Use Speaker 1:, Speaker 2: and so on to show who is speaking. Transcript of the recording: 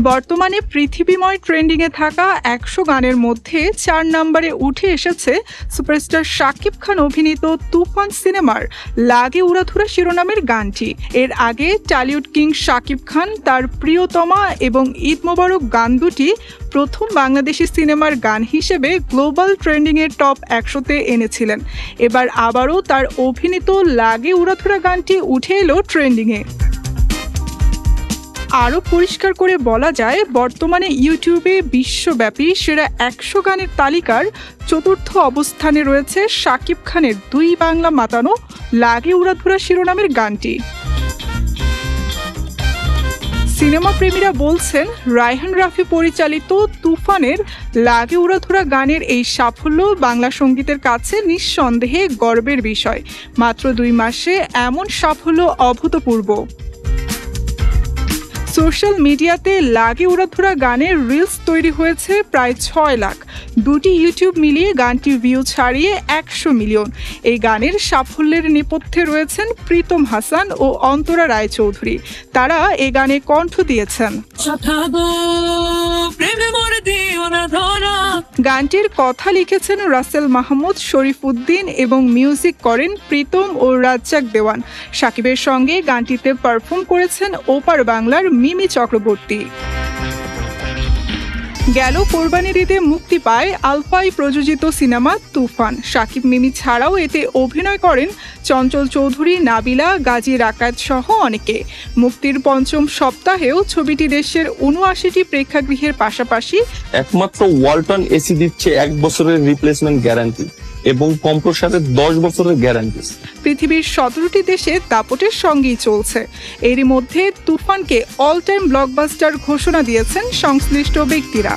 Speaker 1: বর্তমানে পৃথিবীময় ট্রেন্ডিংয়ে থাকা ১০০ গানের মধ্যে ৪ নম্বরে উঠে এসেছে সুপারস্টার শাকিব খান অভিনীত তুফান সিনেমার লাগে উড়াধুরা শিরোনামের গানটি। এর আগে টলিউড কিং শাকিব খান তার প্রিয়তমা এবং ঈদ মোবারক গান দুটি প্রথম বাংলাদেশি সিনেমার গান হিসেবে গ্লোবাল ট্রেন্ডিংয়ের টপ ১০০-তে এনেছিলেন। এবার আবারও তার অভিনীত লাগে উড়াধুরা গানটি উঠে এলো ট্রেন্ডিংয়ে। আরও পরিষ্কার করে বলা যায়, বর্তমানে ইউটিউবে বিশ্বব্যাপী সেরা ১০০ গানের তালিকার চতুর্থ অবস্থানে রয়েছে শাকিব খানের ২ বাংলা মাতানো লাগে উড়াধুরা শিরোনামের গানটি। সিনেমা প্রেমীরা বলছেন, রায়হান রাফি পরিচালিত তুফানের লাগে উড়াধুরা গানের এই সাফল্য বাংলা সঙ্গীতের কাছে নিঃসন্দেহে গর্বের বিষয়। মাত্র ২ মাসে এমন সাফল্য অভূতপূর্ব। সোশ্যাল মিডিয়াতে লাগে উড়াধুরা গানের রিলস তৈরি হয়েছে প্রায় ৬ লাখ। দুটি ইউটিউব মিলিয়ে গানটি ভিউ ছাড়িয়ে ১০০ মিলিয়ন। এই গানের সাফল্যের নেপথ্যে রয়েছেন প্রীতম হাসান ও অন্তরা রায়চৌধুরী। তারা এই গানে কণ্ঠ দিয়েছেন। গানটির কথা লিখেছেন রাসেল মাহমুদ, শরীফ উদ্দিন এবং মিউজিক করেন প্রীতম ও রাজ্জাক দেওয়ান। শাকিবের সঙ্গে গানটিতে পারফর্ম করেছেন ওপার বাংলার মিমি চক্রবর্তী। গেল কোরবানির ঈদে মুক্তি পায় আলফাই প্রযোজিত সিনেমা তুফান। শাকিব মিমি ছাড়াও এতে অভিনয় করেন চঞ্চল চৌধুরী, নাবিলা, গাজী রাকাত সহ অনেকে। মুক্তির পঞ্চম সপ্তাহেও ছবিটি দেশের ৭৯টি প্রেক্ষাগৃহের পাশাপাশি
Speaker 2: একমাত্র ওয়ালটন এসি দিচ্ছে ১ বছরের রিপ্লেসমেন্ট গ্যারান্টি এবং কম্প্রেসারের ১০ বছরের গ্যারান্টি।
Speaker 1: পৃথিবীর ১৭টি দেশে দাপটের সঙ্গেই চলছে। এরই মধ্যে তুফানকে অল টাইম ব্লকবাস্টার ঘোষণা দিয়েছেন সংশ্লিষ্ট ব্যক্তিরা।